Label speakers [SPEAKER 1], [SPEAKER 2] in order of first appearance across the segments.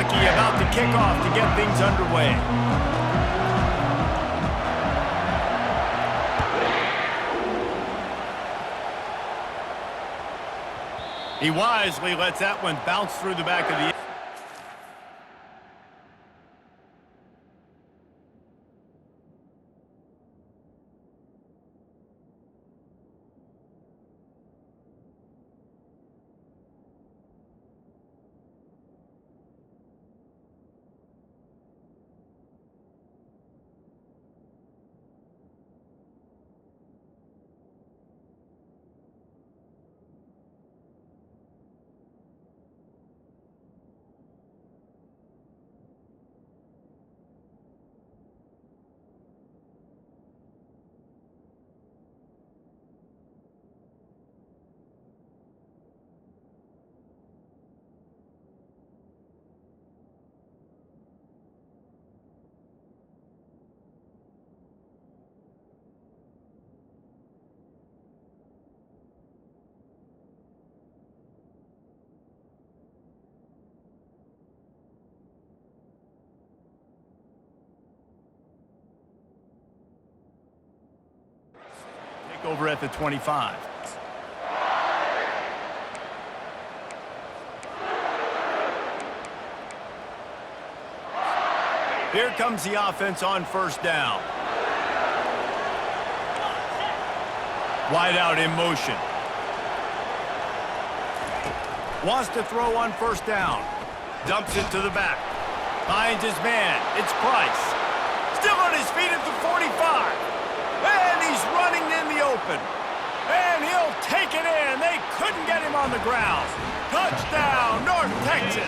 [SPEAKER 1] Kentucky about to kick off to get things underway. He wisely lets that one bounce through the back of the... Over at the 25. Here comes the offense on first down. Wide out in motion. Wants to throw on first down. Dumps it to the back. Finds his man. It's Price. Still on his feet at the 45. And he's running in the open. And he'll take it in. They couldn't get him on the ground. Touchdown, North Texas.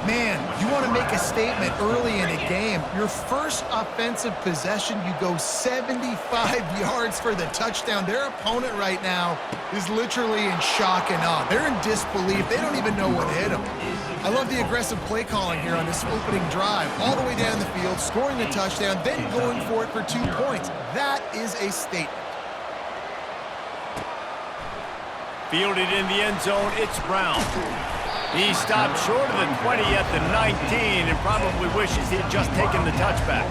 [SPEAKER 2] Man, you want to make a statement early in a game. Your first offensive possession, you go 75 yards for the touchdown. Their opponent right now is literally in shock and awe. They're in disbelief. They don't even know what hit them. I love the aggressive play calling here on this opening drive. All the way down the field, scoring the touchdown, then going for it for 2 points. That is a statement.
[SPEAKER 1] Fielded in the end zone, it's Brown. He stopped short of the 20 at the 19 and probably wishes he had just taken the touchback.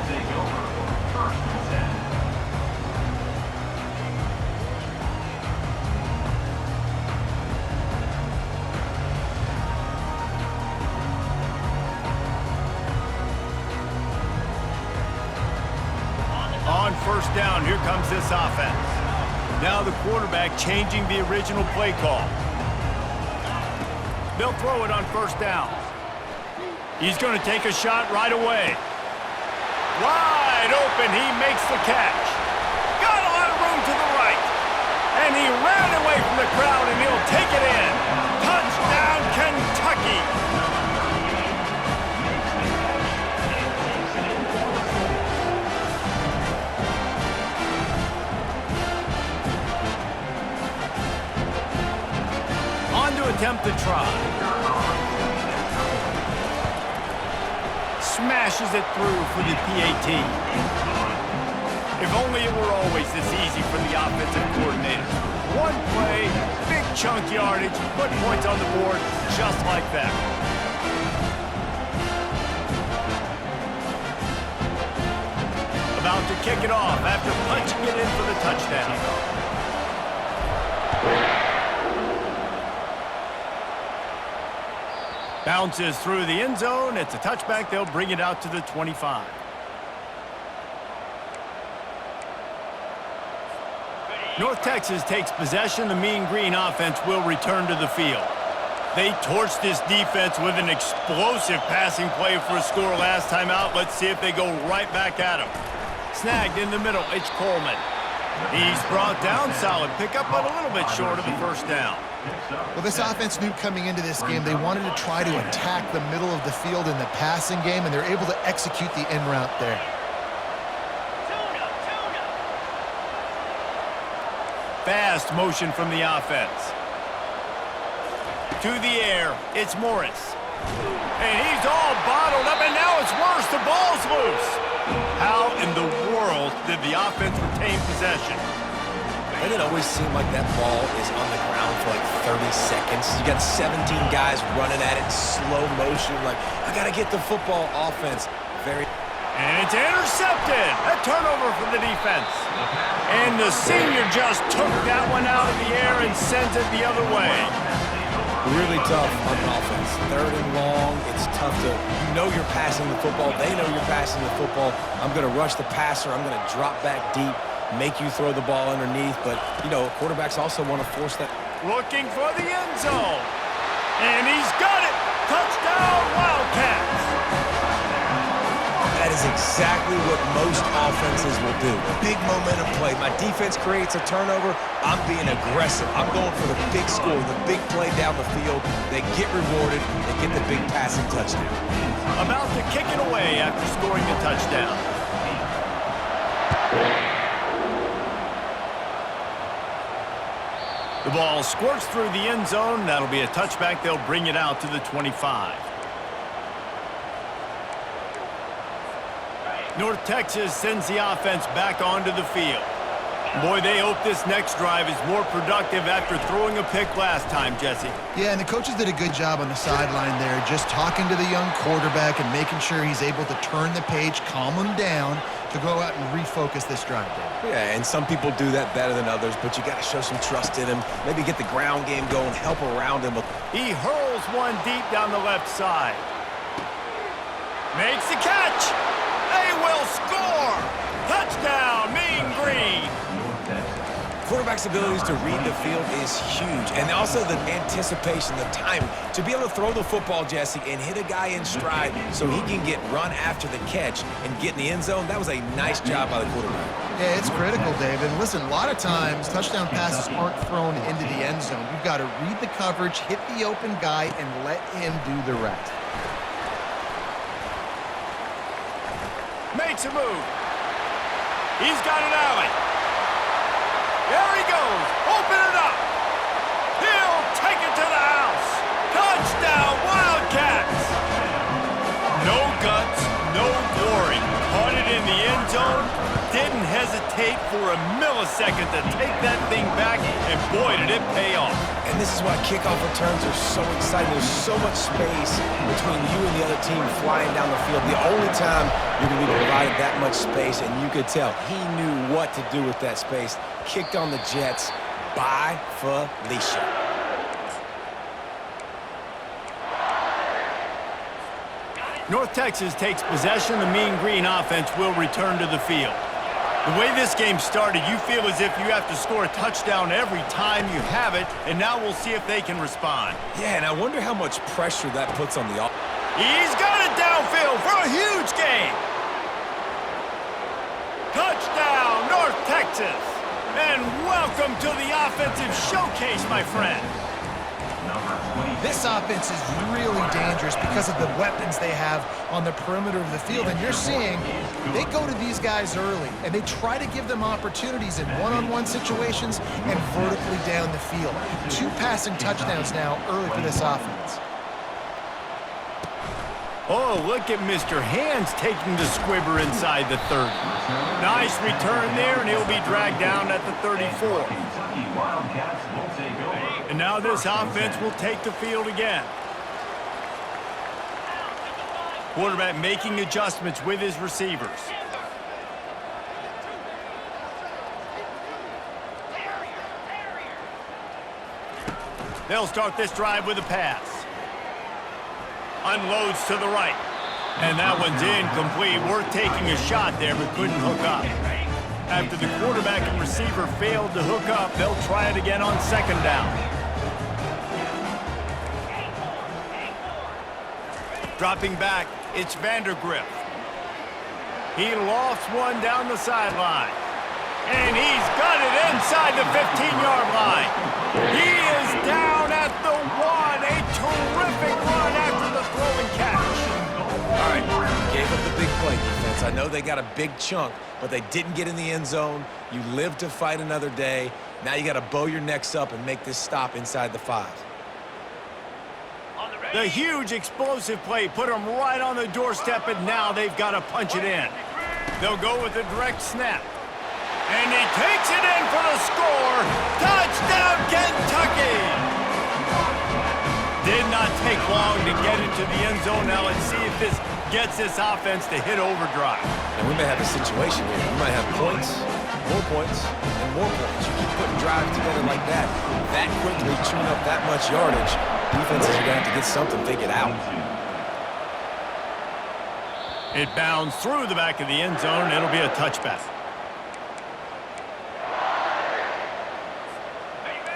[SPEAKER 1] On first down, here comes this offense. Now the quarterback changing the original play call. They'll throw it on first down. He's going to take a shot right away. Wide open, he makes the catch. Got a lot of room to the right. And he ran away from the crowd, and he'll take it in. Touchdown, Kentucky. Attempt to try. Smashes it through for the PAT. If only it were always this easy for the offensive coordinator. One play, big chunk yardage, put points on the board just like that. About to kick it off after punching it in for the touchdown. Bounces through the end zone. It's a touchback. They'll bring it out to the 25. North Texas takes possession. The Mean Green offense will return to the field. They torched this defense with an explosive passing play for a score last time out. Let's see if they go right back at him. Snagged in the middle. It's Coleman. He's brought down. Solid pickup, but a little bit short of the first down.
[SPEAKER 2] Well, this offense knew coming into this game they wanted to try to attack the middle of the field in the passing game, and they're able to execute the in route there.
[SPEAKER 1] Fast motion from the offense. To the air, it's Morris. And he's all bottled up, and now it's worse. The ball's loose. How in the world did the offense retain possession?
[SPEAKER 3] Doesn't it always seem like that ball is on the ground for like 30 seconds? You got 17 guys running at it in slow motion. Like, I got to get the football. Offense.
[SPEAKER 1] And it's intercepted. A turnover for the defense. And the senior just took that one out of the air and sends it the other way.
[SPEAKER 3] Really tough on offense. 3rd and long. It's tough to, you're passing the football. They know you're passing the football. I'm going to rush the passer. I'm going to drop back deep, make you throw the ball underneath. But, quarterbacks also want to force that.
[SPEAKER 1] Looking for the end zone. And he's got it. Touchdown, Wildcats.
[SPEAKER 3] That is exactly what most offenses will do. Big momentum play. My defense creates a turnover. I'm being aggressive. I'm going for the big score, the big play down the field. They get rewarded. They get the big passing touchdown.
[SPEAKER 1] About to kick it away after scoring the touchdown. The ball squirts through the end zone. That'll be a touchback. They'll bring it out to the 25. North Texas sends the offense back onto the field. Boy, they hope this next drive is more productive after throwing a pick last time, Jesse.
[SPEAKER 2] Yeah, and the coaches did a good job on the sideline there, just talking to the young quarterback and making sure he's able to turn the page, calm him down, to go out and refocus this drive, Dave.
[SPEAKER 3] Yeah, and some people do that better than others, but you got to show some trust in him. Maybe get the ground game going, help around him.
[SPEAKER 1] He hurls one deep down the left side. Makes the catch. They will score. Touchdown, Mean Green.
[SPEAKER 3] Quarterback's abilities to read the field is huge. And also the anticipation, the time to be able to throw the football, Jesse, and hit a guy in stride so he can get run after the catch and get in the end zone. That was a nice job by the quarterback.
[SPEAKER 2] Yeah, it's critical, David. Listen, a lot of times touchdown passes aren't thrown into the end zone. You've got to read the coverage, hit the open guy, and let him do the rest.
[SPEAKER 1] Makes a move. He's got an alley. There he goes. Open it up. He'll take it to the house. Touchdown, Wildcats. No guts, no glory. Caught it in the end zone. Didn't hesitate for a millisecond to take that thing back, and boy, did it pay off.
[SPEAKER 3] And this is why kickoff returns are so exciting. There's so much space between you and the other team flying down the field. The only time you're going to be provided that much space, and you could tell he knew what to do with that space. Kicked on the Jets by Felicia.
[SPEAKER 1] North Texas takes possession. The Mean Green offense will return to the field. The way this game started, you feel as if you have to score a touchdown every time you have it, and now we'll see if they can respond.
[SPEAKER 3] Yeah, and I wonder how much pressure that puts on the offense.
[SPEAKER 1] He's got it downfield for a huge gain. Touchdown, North Texas. And welcome to the offensive showcase, my friend.
[SPEAKER 2] This offense is really dangerous because of the weapons they have on the perimeter of the field. And you're seeing they go to these guys early, and they try to give them opportunities in one-on-one situations and vertically down the field. 2 passing touchdowns now early for this offense.
[SPEAKER 1] Oh, look at Mr. Hands taking the squibber inside the 30. Nice return there, and he'll be dragged down at the 34. And now this offense will take the field again. Quarterback making adjustments with his receivers. They'll start this drive with a pass. Unloads to the right. And that one's incomplete. Worth taking a shot there, but couldn't hook up. After the quarterback and receiver failed to hook up, they'll try it again on 2nd down. Dropping back, it's Vandergriff. He lofts one down the sideline. And he's got it inside the 15-yard line. He is down at the 1. A terrific run after the throw and catch.
[SPEAKER 3] All right, gave up the big play defense. I know they got a big chunk, but they didn't get in the end zone. You live to fight another day. Now you got to bow your necks up and make this stop inside the 5.
[SPEAKER 1] The huge explosive play put them right on the doorstep, and now they've got to punch it in. They'll go with a direct snap. And he takes it in for the score. Touchdown, Kentucky! Did not take long to get into the end zone. Now let's see if this gets this offense to hit overdrive.
[SPEAKER 3] And we may have a situation here. We might have points, and more points. You keep putting drives together like that quickly, chewing up that much yardage, defenses are going to have to get something figured out.
[SPEAKER 1] It bounds through the back of the end zone, and it'll be a touchback.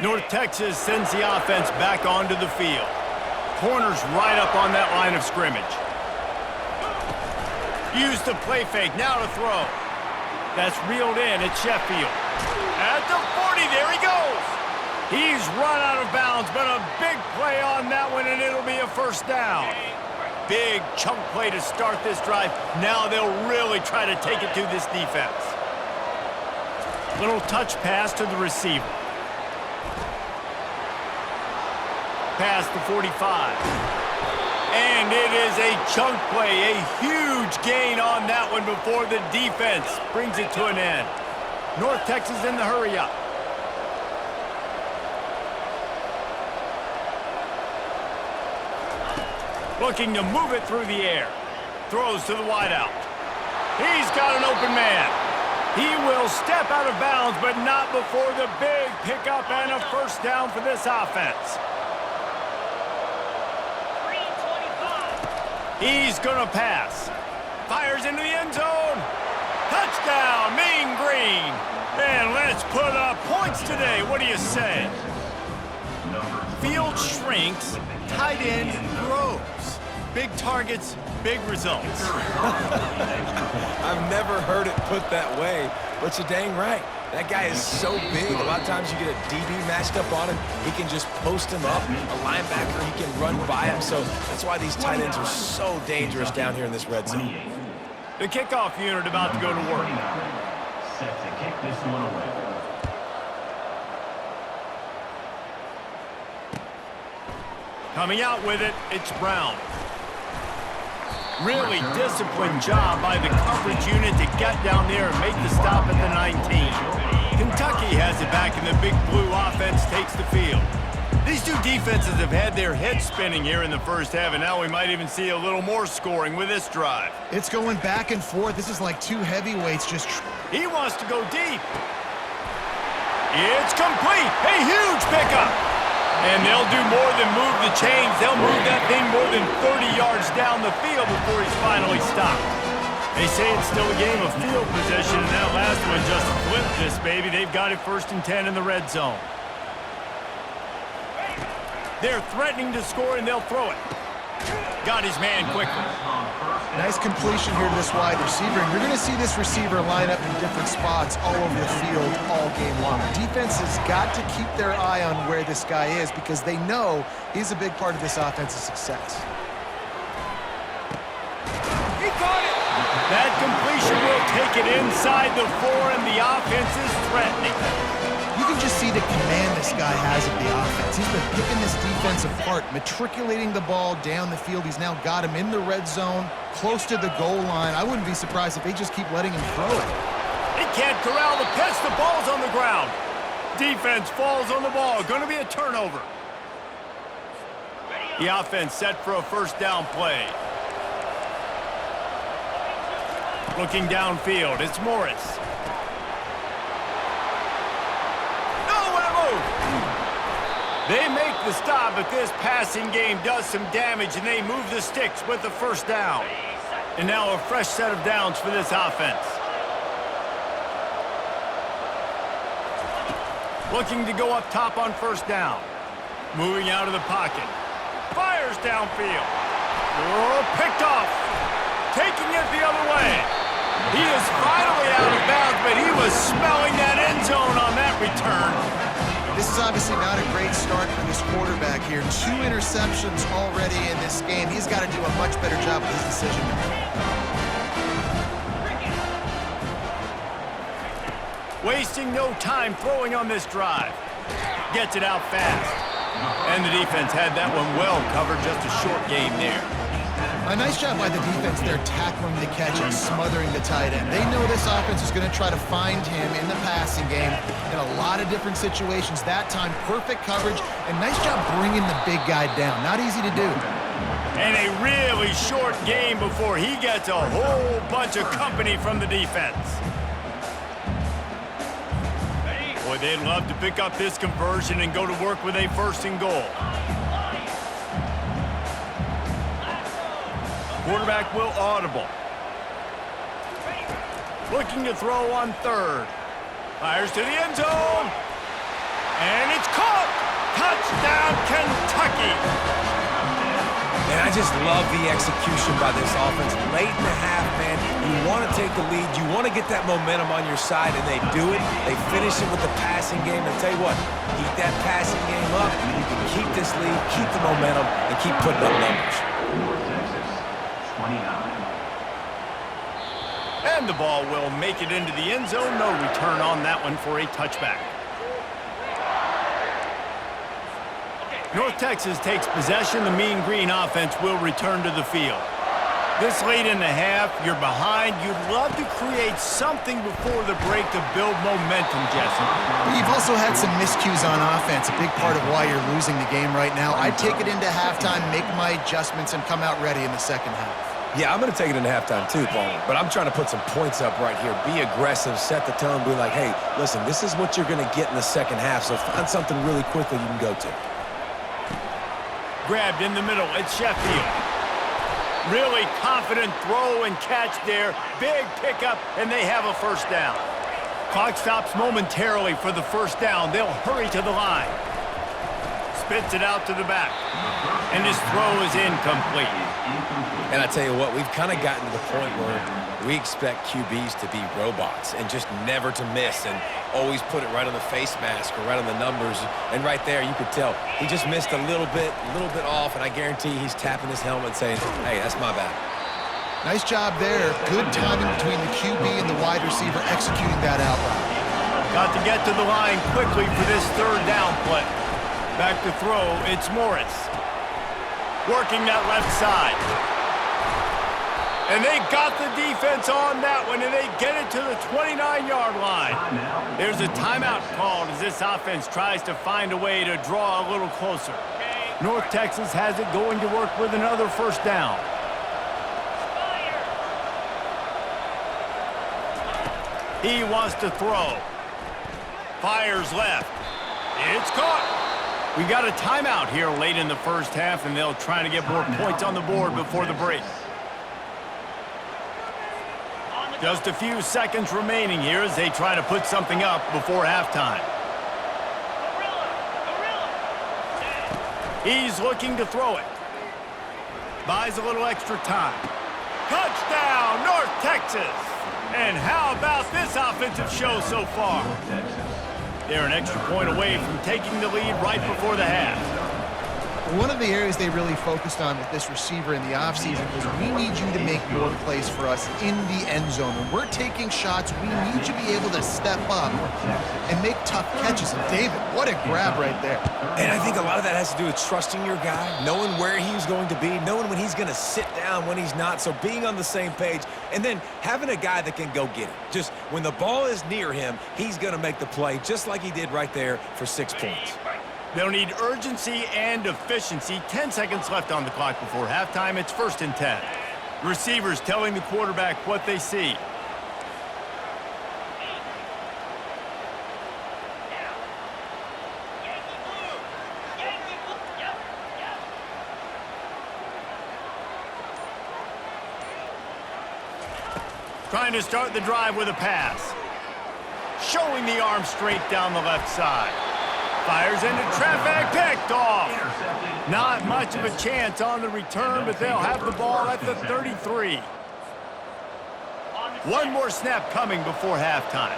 [SPEAKER 1] North Texas sends the offense back onto the field. Corners right up on that line of scrimmage. Use the play fake, now to throw. That's reeled in at Sheffield. At the 40, there he goes. He's run out of bounds, but a big play on that one, and it'll be a first down. Big chunk play to start this drive. Now they'll really try to take it to this defense. Little touch pass to the receiver. Past the 45. And it is a chunk play, a huge gain on that one before the defense brings it to an end. North Texas in the hurry up. Looking to move it through the air. Throws to the wideout. He's got an open man. He will step out of bounds, but not before the big pickup and a first down for this offense. He's gonna pass. Fires into the end zone. Touchdown, Mean Green. And let's put up points today. What do you say? Field shrinks, tight end grows. Big targets, big results.
[SPEAKER 3] I've never heard it put that way, but you're dang right. That guy is so big. A lot of times you get a DB matched up on him. He can just post him up. A linebacker, he can run by him. So that's why these tight ends are so dangerous down here in this red zone.
[SPEAKER 1] The kickoff unit about to go to work.
[SPEAKER 4] Set to kick this one away.
[SPEAKER 1] Coming out with it, it's Brown. Really disciplined job by the coverage unit to get down there and make the stop at the 19. Kentucky has it back, and the big blue offense takes the field. These two defenses have had their heads spinning here in the first half, and now we might even see a little more scoring with this drive.
[SPEAKER 2] It's going back and forth. This is like two heavyweights just...
[SPEAKER 1] He wants to go deep. It's complete. A huge pickup. And they'll do more than move the chains. They'll move that thing more than 30 yards down the field before he's finally stopped. They say it's still a game of field possession, and that last one just flipped this baby. They've got it 1st and 10 in the red zone. They're threatening to score, and they'll throw it. Got his man quickly.
[SPEAKER 2] Nice completion here to this wide receiver. And you're going to see this receiver line up in different spots all over the field all game long. Defense has got to keep their eye on where this guy is because they know he's a big part of this offense's success.
[SPEAKER 1] He caught it! That completion will take it inside the 4, and the offense is threatening.
[SPEAKER 2] You can just see the command this guy has of the offense. He's been picking this defense apart, matriculating the ball down the field. He's now got him in the red zone, close to the goal line. I wouldn't be surprised if they just keep letting him throw it.
[SPEAKER 1] He can't corral the pitch. The ball's on the ground. Defense falls on the ball. Going to be a turnover. The offense set for a first down play. Looking downfield, it's Morris. They make the stop, but this passing game does some damage, and they move the sticks with the first down. And now a fresh set of downs for this offense. Looking to go up top on first down. Moving out of the pocket. Fires downfield. Oh, picked off. Taking it the other way. He is finally out of bounds, but he was smelling that end zone on that return.
[SPEAKER 2] This is obviously not a great start for this quarterback here. 2 interceptions already in this game. He's got to do a much better job with his decision making.
[SPEAKER 1] Wasting no time throwing on this drive. Gets it out fast. And the defense had that one well covered. Just a short game there.
[SPEAKER 2] A nice job by the defense there tackling the catch and smothering the tight end. They know this offense is going to try to find him in the passing game in a lot of different situations. That time, perfect coverage, and nice job bringing the big guy down. Not easy to do.
[SPEAKER 1] And a really short game before he gets a whole bunch of company from the defense. Boy, they'd love to pick up this conversion and go to work with a 1st and goal. Quarterback will audible. Looking to throw on 3rd. Fires to the end zone. And it's caught. Touchdown, Kentucky.
[SPEAKER 3] And I just love the execution by this offense. Late in the half, man, you want to take the lead. You want to get that momentum on your side, and they do it. They finish it with the passing game. And tell you what, keep that passing game up. You can keep this lead, keep the momentum, and keep putting up numbers.
[SPEAKER 4] Texas, 29.
[SPEAKER 1] And the ball will make it into the end zone. No return on that one for a touchback. North Texas takes possession. The Mean Green offense will return to the field. This late in the half, you're behind. You'd love to create something before the break to build momentum, Jesse.
[SPEAKER 2] You've also had some miscues on offense, a big part of why you're losing the game right now. I'd take it into halftime, make my adjustments, and come out ready in the second half.
[SPEAKER 3] Yeah, I'm going to take it into halftime too, Paul. But I'm trying to put some points up right here. Be aggressive, set the tone, be like, hey, listen, this is what you're going to get in the second half, so find something really quickly you can go to.
[SPEAKER 1] Grabbed in the middle, it's Sheffield. Really confident throw and catch there. Big pickup, and they have a 1st down. Clock stops momentarily for the 1st down. They'll hurry to the line. Spits it out to the back. And his throw is incomplete.
[SPEAKER 3] And I tell you what, we've kind of gotten to the point where we expect QBs to be robots and just never to miss and always put it right on the face mask or right on the numbers. And right there, you could tell he just missed a little bit off, and I guarantee he's tapping his helmet saying, hey, that's my bad.
[SPEAKER 2] Nice job there. Good timing between the QB and the wide receiver executing that out route.
[SPEAKER 1] Got to get to the line quickly for this 3rd down play. Back to throw, it's Morris. Working that left side. And they got the defense on that one, and they get it to the 29-yard line. There's a timeout called as this offense tries to find a way to draw a little closer. North Texas has it going to work with another 1st down. He wants to throw. Fires left. It's caught. We got a timeout here late in the 1st half, and they'll try to get more points on the board before the break. Just a few seconds remaining here as they try to put something up before halftime. He's looking to throw it. Buys a little extra time. Touchdown, North Texas! And how about this offensive show so far? They're an extra point away from taking the lead right before the half.
[SPEAKER 2] One of the areas they really focused on with this receiver in the offseason was we need you to make more plays for us in the end zone. When we're taking shots, we need you to be able to step up and make tough catches. And David, what a grab right there.
[SPEAKER 3] And I think a lot of that has to do with trusting your guy, knowing where he's going to be, knowing when he's going to sit down, when he's not, so being on the same page, and then having a guy that can go get it. Just when the ball is near him, he's going to make the play, just like he did right there for 6 points.
[SPEAKER 1] They'll need urgency and efficiency. 10 seconds left on the clock before halftime. It's 1st and 10. Receivers telling the quarterback what they see. Trying to start the drive with a pass. Showing the arm straight down the left side. Fires into traffic, picked off. Not much of a chance on the return, but they'll have the ball at the 33. One more snap coming before halftime.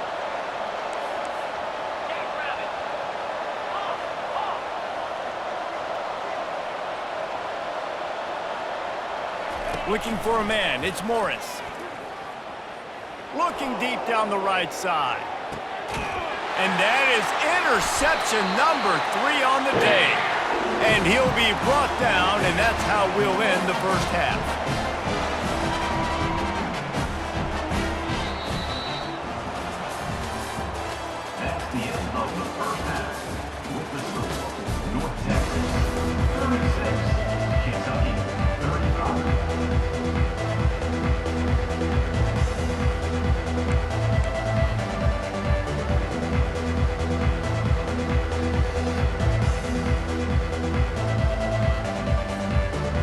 [SPEAKER 1] Looking for a man, it's Morris. Looking deep down the right side. And that is interception number 3 on the day. And he'll be brought down, and that's how we'll end the first half.
[SPEAKER 4] That's the end of the first half. With the score, North Texas 36, Kentucky 35.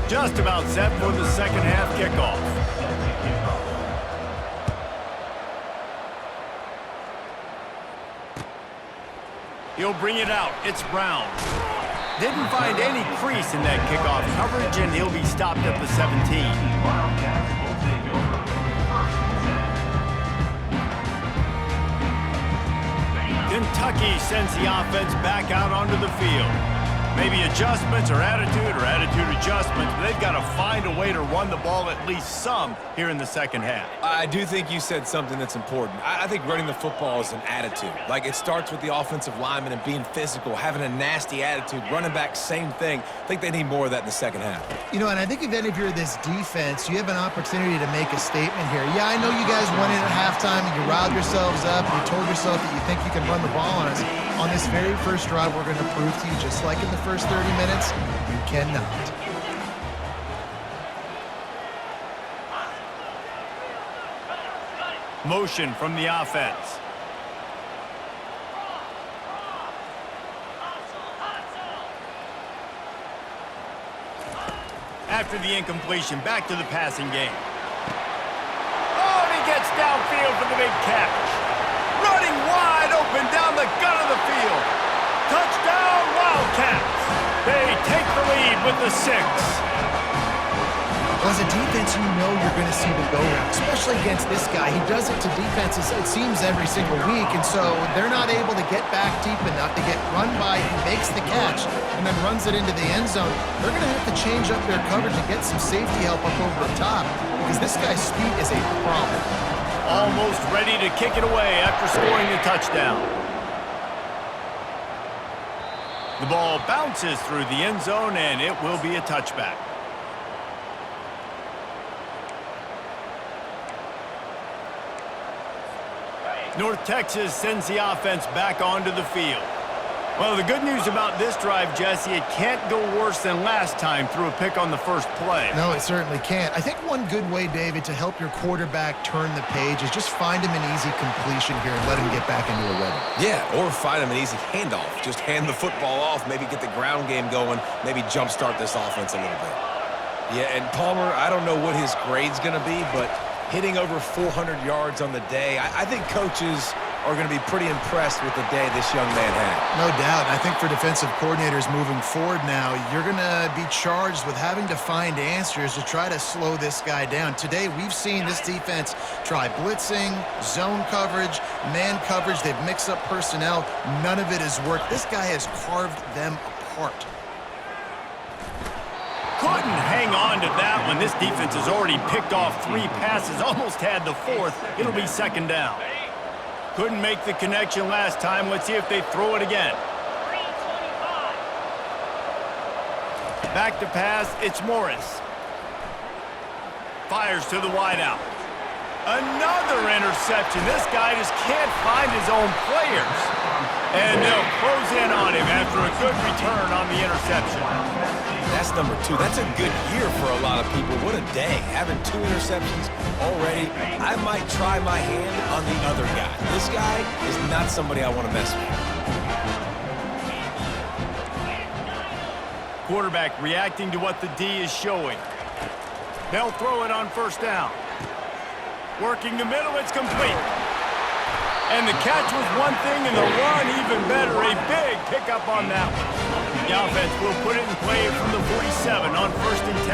[SPEAKER 1] Just about set for the second half kickoff. He'll bring it out. It's Brown. Didn't find any crease in that kickoff coverage, and he'll be stopped at the 17.
[SPEAKER 4] Wildcats will take over first and 10.
[SPEAKER 1] Kentucky sends the offense back out onto the field. Maybe adjustments or attitude adjustments, but they've got to find a way to run the ball at least some here in the second half.
[SPEAKER 3] I do think you said something that's important. I think running the football is an attitude. Like, it starts with the offensive lineman and being physical, having a nasty attitude. Running back, same thing. I think they need more of that in the second half.
[SPEAKER 2] You know, and I think if you're this defense, you have an opportunity to make a statement here. Yeah, I know you guys went in at halftime and you riled yourselves up. You told yourself that you think you can run the ball on us. On this very first drive, we're going to prove to you, just like in the first 30 minutes, you cannot.
[SPEAKER 1] Motion from the offense. After the incompletion, back to the passing game. Oh, and he gets downfield for the big catch. Running wide open down the gut of the field. Touchdown, Wildcats. They take the lead with the 6.
[SPEAKER 2] Well, as a defense, you know you're going to see the go-round, especially against this guy. He does it to defenses, it seems, every single week, and so they're not able to get back deep enough to get run by. He makes the catch and then runs it into the end zone. They're going to have to change up their coverage and get some safety help up over the top because this guy's speed is a problem.
[SPEAKER 1] Almost ready to kick it away after scoring a touchdown. The ball bounces through the end zone, and it will be a touchback. North Texas sends the offense back onto the field. Well, the good news about this drive, Jesse, it can't go worse than last time through a pick on the first play.
[SPEAKER 2] No, it certainly can't. I think one good way, David, to help your quarterback turn the page is just find him an easy completion here and let him get back into a rhythm.
[SPEAKER 3] Yeah, or find him an easy handoff. Just hand the football off, maybe get the ground game going, maybe jumpstart this offense a little bit. Yeah, and Palmer, I don't know what his grade's going to be, but hitting over 400 yards on the day, I think coaches are going to be pretty impressed with the day this young man had.
[SPEAKER 2] No doubt. I think for defensive coordinators moving forward now, you're going to be charged with having to find answers to try to slow this guy down. Today, we've seen this defense try blitzing, zone coverage, man coverage. They've mixed up personnel. None of it has worked. This guy has carved them apart.
[SPEAKER 1] Couldn't hang on to that one. This defense has already picked off 3 passes, almost had the 4th. It'll be second down. Couldn't make the connection last time. Let's see if they throw it again. Back to pass, it's Morris. Fires to the wideout. Another interception. This guy just can't find his own players. And they'll close in on him after a good return on the interception.
[SPEAKER 3] That's number 2. That's a good year for a lot of people. What a day. Having 2 interceptions already. I might try my hand on the other guy. This guy is not somebody I want to mess with.
[SPEAKER 1] Quarterback reacting to what the D is showing. They'll throw it on first down. Working the middle, it's complete. And the catch was one thing, and the run even better. A big pickup on that one. The offense will put it in play from the 47 on first and 10.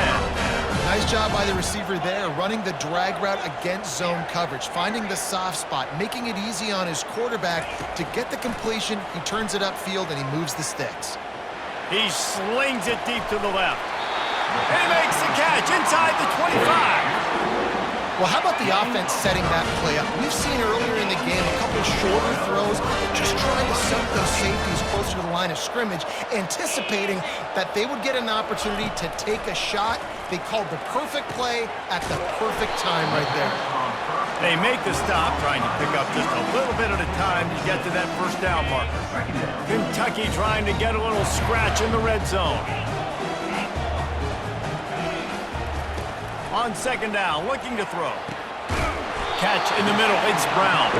[SPEAKER 2] Nice job by the receiver there, running the drag route against zone coverage, finding the soft spot, making it easy on his quarterback to get the completion. He turns it upfield, and he moves the sticks.
[SPEAKER 1] He slings it deep to the left. And he makes the catch inside the 25.
[SPEAKER 2] Well, how about the offense setting that play up? We've seen earlier in the game a couple shorter throws, just trying to set those safeties closer to the line of scrimmage, anticipating that they would get an opportunity to take a shot. They called the perfect play at the perfect time right there.
[SPEAKER 1] They make the stop, trying to pick up just a little bit at a time to get to that first down marker. Kentucky trying to get a little scratch in the red zone. On second down, looking to throw. Catch in the middle, it's Brown.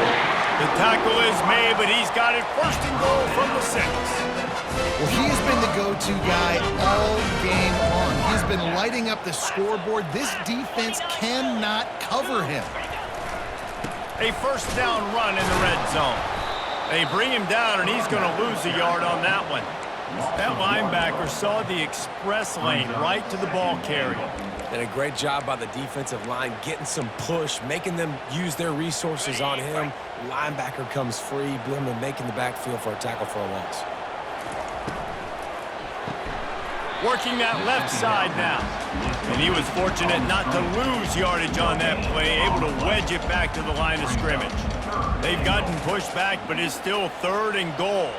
[SPEAKER 1] The tackle is made, but he's got it first and goal from the 6.
[SPEAKER 2] Well, he has been the go-to guy all game long. He's been lighting up the scoreboard. This defense cannot cover him.
[SPEAKER 1] A first down run in the red zone. They bring him down, and he's going to lose a yard on that one. That linebacker saw the express lane right to the ball carrier.
[SPEAKER 3] And a great job by the defensive line getting some push, making them use their resources on him. Linebacker comes free, Bloomer making the backfield for a tackle for a loss.
[SPEAKER 1] Working that left side now. And he was fortunate not to lose yardage on that play, able to wedge it back to the line of scrimmage. They've gotten pushed back, but it's still 3rd and goal.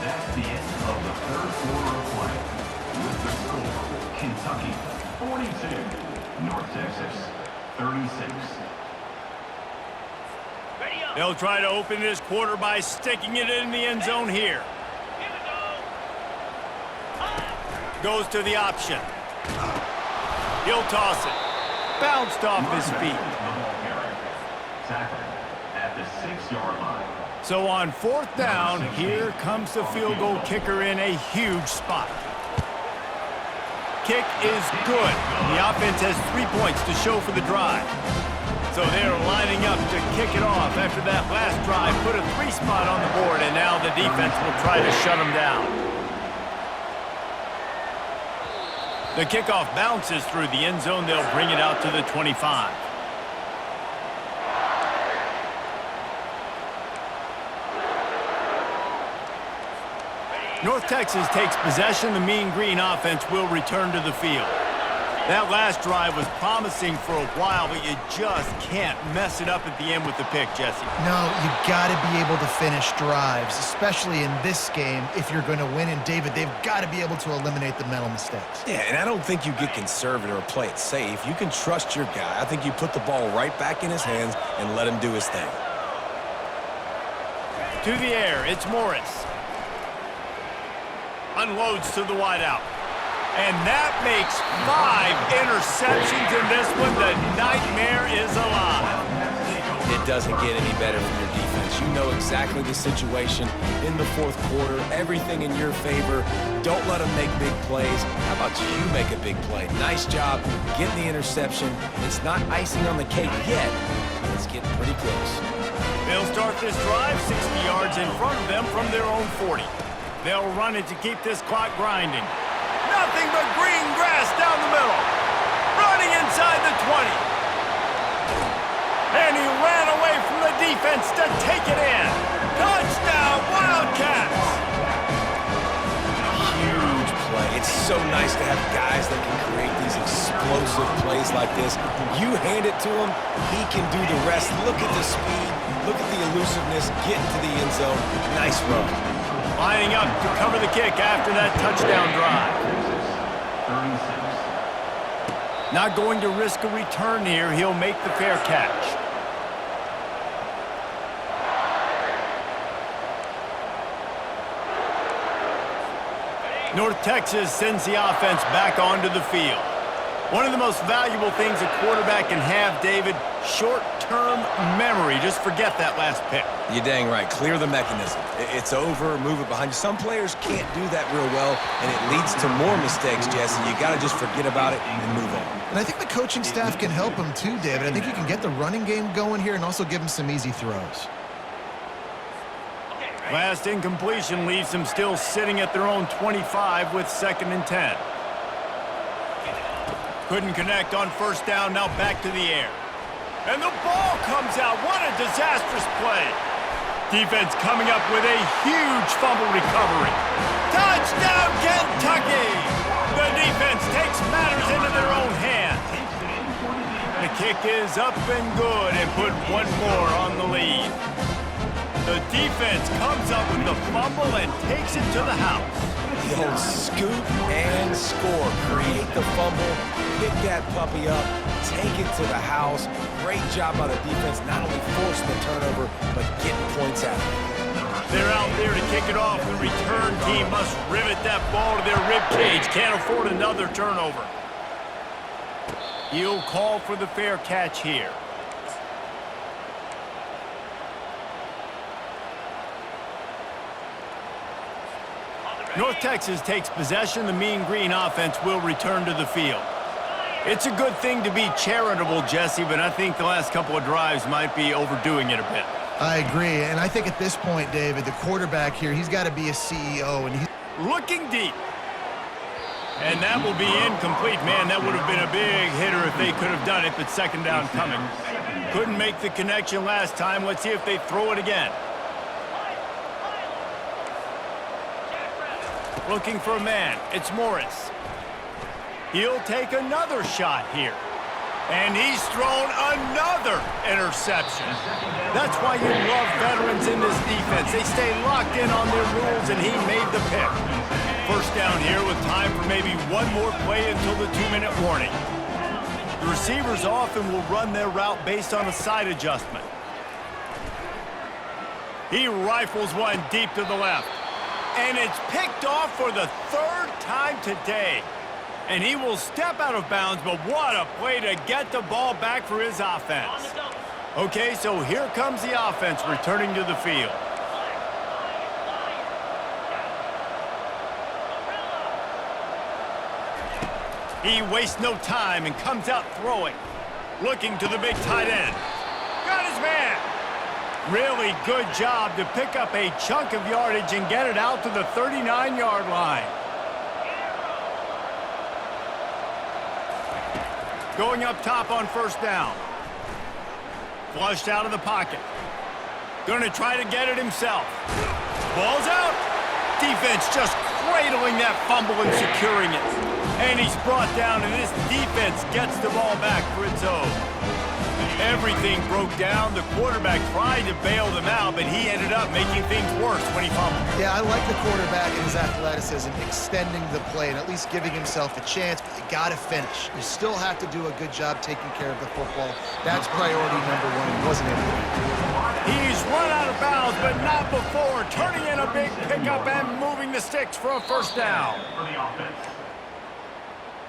[SPEAKER 4] That's the end of the 3rd quarter of play. With the score, Kentucky 42, North Texas 36.
[SPEAKER 1] They'll try to open this quarter by sticking it in the end zone here. Goes to the option. He'll toss it. Bounced off his feet.
[SPEAKER 4] Tackled at the 6-yard line.
[SPEAKER 1] So on 4th down, here comes the field goal kicker in a huge spot. Kick is good. The offense has 3 points to show for the drive. So they're lining up to kick it off after that last drive. Put a 3 spot on the board, and now the defense will try to shut them down. The kickoff bounces through the end zone. They'll bring it out to the 25. North Texas takes possession. The Mean Green offense will return to the field. That last drive was promising for a while, but you just can't mess it up at the end with the pick, Jesse.
[SPEAKER 2] No, you got to be able to finish drives, especially in this game if you're going to win. And, David, they've got to be able to eliminate the mental mistakes.
[SPEAKER 3] Yeah, and I don't think you get conservative or play it safe. You can trust your guy. I think you put the ball right back in his hands and let him do his thing.
[SPEAKER 1] To the air, it's Morris. Unloads to the wideout. And that makes 5 interceptions in this one. The nightmare is alive.
[SPEAKER 3] It doesn't get any better from your defense. You know exactly the situation in the 4th quarter. Everything in your favor. Don't let them make big plays. How about you make a big play? Nice job getting the interception. It's not icing on the cake yet, but it's getting pretty close.
[SPEAKER 1] They'll start this drive 60 yards in front of them from their own 40. They'll run it to keep this clock grinding. Nothing but green grass down the middle. Running inside the 20. And he ran away from the defense to take it in. Touchdown, Wildcats!
[SPEAKER 3] Huge play. It's so nice to have guys that can create these explosive plays like this. You hand it to him, he can do the rest. Look at the speed. Look at the elusiveness. Get into the end zone. Nice run.
[SPEAKER 1] Lining up to cover the kick after that touchdown drive.
[SPEAKER 4] 36.
[SPEAKER 1] Not going to risk a return here. He'll make the fair catch. North Texas sends the offense back onto the field. One of the most valuable things a quarterback can have, David, short-term memory. Just forget that last pick.
[SPEAKER 3] You're dang right. Clear the mechanism. It's over. Move it behind you. Some players can't do that real well, and it leads to more mistakes, Jesse. You got to just forget about it and move on.
[SPEAKER 2] And I think the coaching staff can help him too, David. I think you can get the running game going here and also give him some easy throws.
[SPEAKER 1] Last incompletion leaves them still sitting at their own 25 with 2nd and 10. Couldn't connect on first down, now back to the air. And the ball comes out. What a disastrous play. Defense coming up with a huge fumble recovery. Touchdown, Kentucky! The defense takes matters into their own hands. The kick is up and good and put one more on the lead. The defense comes up with the fumble and takes it to the house.
[SPEAKER 3] The old scoop and score. Create the fumble, pick that puppy up, take it to the house. Great job by the defense, not only forcing the turnover, but getting points out of it.
[SPEAKER 1] They're out there to kick it off. The return team must rivet that ball to their ribcage. Can't afford another turnover. He'll call for the fair catch here. North Texas takes possession. The Mean Green offense will return to the field. It's a good thing to be charitable, Jesse, but I think the last couple of drives might be overdoing it a bit.
[SPEAKER 2] I agree, and I think at this point, David, the quarterback here, he's got to be a CEO, and he's
[SPEAKER 1] looking deep. And that will be incomplete. Man, that would have been a big hitter if they could have done it, but 2nd down coming. Couldn't make the connection last time. Let's see if they throw it again. Looking for a man. It's Morris. He'll take another shot here. And he's thrown another interception. That's why you love veterans in this defense. They stay locked in on their rules, and he made the pick. First down here with time for maybe one more play until the 2-minute warning. The receivers often will run their route based on a side adjustment. He rifles one deep to the left. And it's picked off for the 3rd time today. And he will step out of bounds, but what a play to get the ball back for his offense. Okay, so here comes the offense returning to the field. He wastes no time and comes out throwing. Looking to the big tight end. Got his man. Really good job to pick up a chunk of yardage and get it out to the 39-yard line. Going up top on first down. Flushed out of the pocket. Going to try to get it himself. Ball's out. Defense just cradling that fumble and securing it. And he's brought down, and this defense gets the ball back for its own. Everything broke down. The quarterback tried to bail them out, but he ended up making things worse when he fumbled.
[SPEAKER 2] Yeah, I like the quarterback and his athleticism, extending the play and at least giving himself a chance, but you got to finish. You still have to do a good job taking care of the football. That's priority number one. He wasn't able to do it.
[SPEAKER 1] He's run out of bounds, but not before. Turning in a big pickup and moving the sticks for a first down.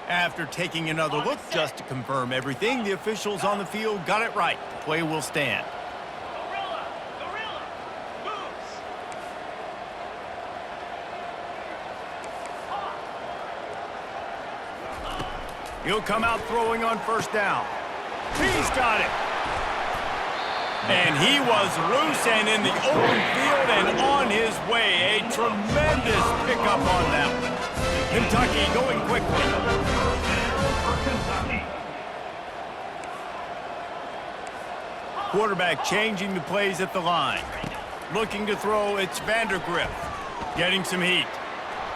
[SPEAKER 1] After taking another look just to confirm everything, the officials on the field got it right. The play will stand. He'll come out throwing on first down. He's got it. And he was loose and in the open field and on his way. A tremendous pickup on that one. Kentucky going quickly. Quarterback changing the plays at the line. Looking to throw, it's Vandergriff. Getting some heat.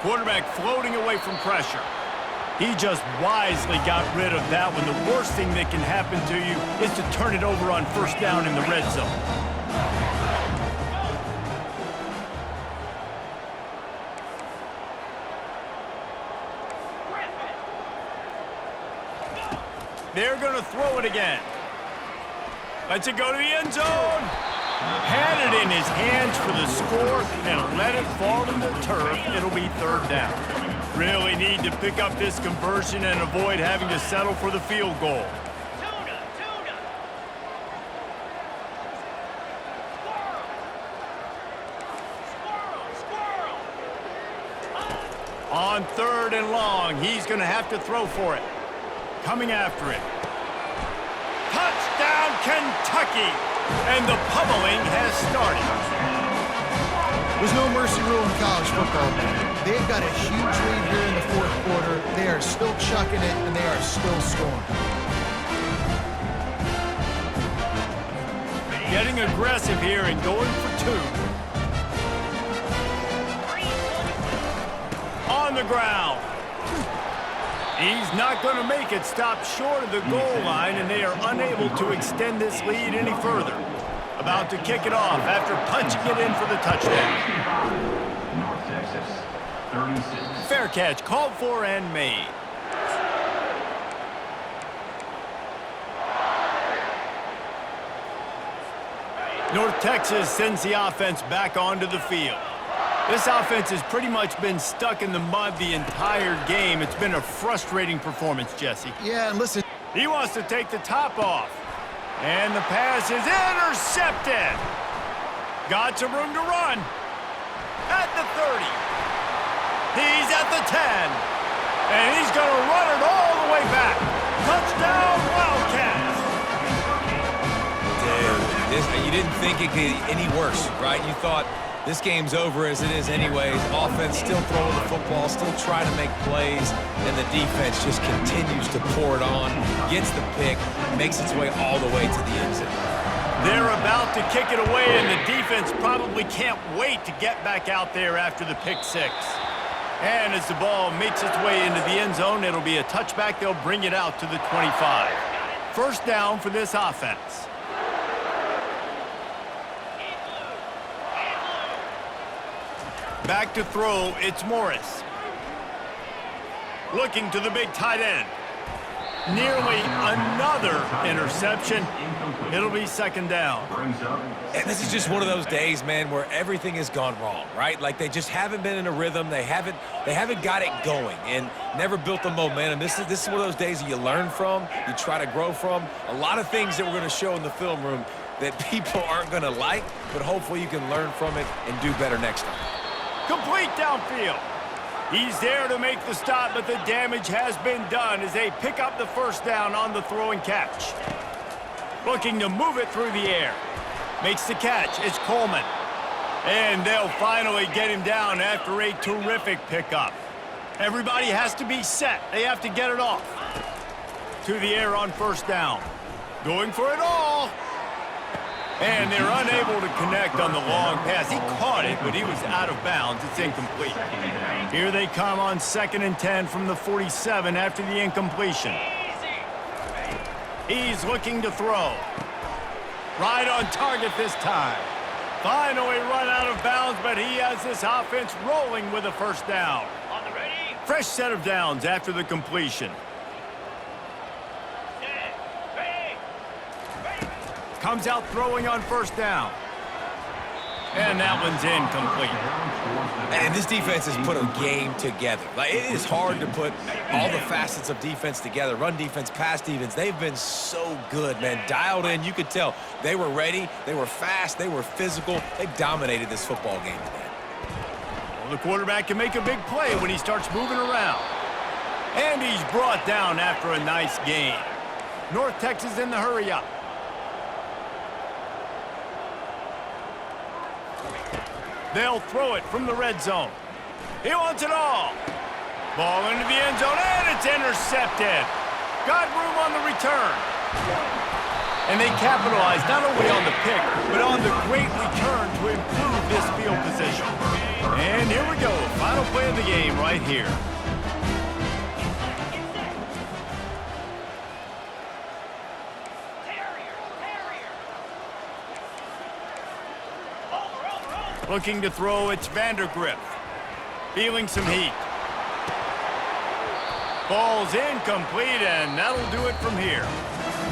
[SPEAKER 1] Quarterback floating away from pressure. He just wisely got rid of that one. The worst thing that can happen to you is to turn it over on first down in the red zone. They're going to throw it again. Lets it go to the end zone. Had it in his hands for the score and let it fall in the turf. It'll be 3rd down. Really need to pick up this conversion and avoid having to settle for the field goal. On 3rd and long, he's going to have to throw for it. Coming after it. Touchdown, Kentucky! And the pummeling has started.
[SPEAKER 2] There's no mercy rule in college football, man. They've got a huge lead here in the fourth quarter. They are still chucking it, and they are still scoring.
[SPEAKER 1] Getting aggressive here and going for two. On the ground. He's not going to make it. Stop short of the goal line, and they are unable to extend this lead any further. About to kick it off after punching it in for the touchdown.
[SPEAKER 4] North Texas, 36.
[SPEAKER 1] Fair catch, called for and made. North Texas sends the offense back onto the field. This offense has pretty much been stuck in the mud the entire game. It's been a frustrating performance, Jesse.
[SPEAKER 2] Yeah, and listen.
[SPEAKER 1] He wants to take the top off. And the pass is intercepted. Got some room to run. At the 30. He's at the 10. And he's going to run it all the way back. Touchdown, Wildcats.
[SPEAKER 3] Dude, you didn't think it could get any worse, right? You thought this game's over as it is anyways. Offense still throwing the football, still trying to make plays, and the defense just continues to pour it on, gets the pick, makes its way all the way to the end zone.
[SPEAKER 1] They're about to kick it away, and the defense probably can't wait to get back out there after the pick six. And as the ball makes its way into the end zone, it'll be a touchback. They'll bring it out to the 25. First down for this offense. Back to throw, it's Morris. Looking to the big tight end. Nearly another interception. It'll be second down.
[SPEAKER 3] And this is just one of those days, man, where everything has gone wrong, right? Like they just haven't been in a rhythm. They haven't got it going and never built the momentum. This is one of those days that you learn from, you try to grow from. A lot of things that we're going to show in the film room that people aren't going to like, but hopefully you can learn from it and do better next time.
[SPEAKER 1] Complete downfield. He's there to make the stop, but the damage has been done as they pick up the first down on the throw and catch. Looking to move it through the air. Makes the catch. It's Coleman. And they'll finally get him down after a terrific pickup. Everybody has to be set. They have to get it off. To the air on first down. Going for it all. And they're unable to connect on the long pass. He caught it, but he was out of bounds. It's incomplete. Here they come on 2nd and 10 from the 47 after the incompletion. He's looking to throw. Right on target this time. Finally run out of bounds, but he has this offense rolling with a first down. Fresh set of downs after the completion. Comes out throwing on first down. And that one's incomplete.
[SPEAKER 3] And this defense has put a game together. Like, it is hard to put all the facets of defense together. Run defense, pass defense. They've been so good, man. Dialed in. You could tell they were ready. They were fast. They were physical. They dominated this football game today.
[SPEAKER 1] Well, the quarterback can make a big play when he starts moving around. And he's brought down after a nice gain. North Texas in the hurry up. They'll throw it from the red zone. He wants it all. Ball into the end zone, and it's intercepted. Got room on the return. And they capitalized not only on the pick, but on the great return to improve this field position. And here we go, final play of the game right here. Looking to throw, it's Vandergrift. Feeling some heat. Ball's incomplete, and that'll do it from here.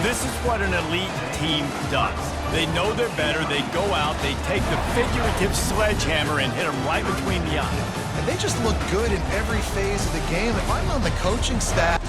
[SPEAKER 1] This is what an elite team does. They know they're better, they go out, they take the figurative sledgehammer and hit them right between the eyes.
[SPEAKER 2] And they just look good in every phase of the game. If I'm on the coaching staff...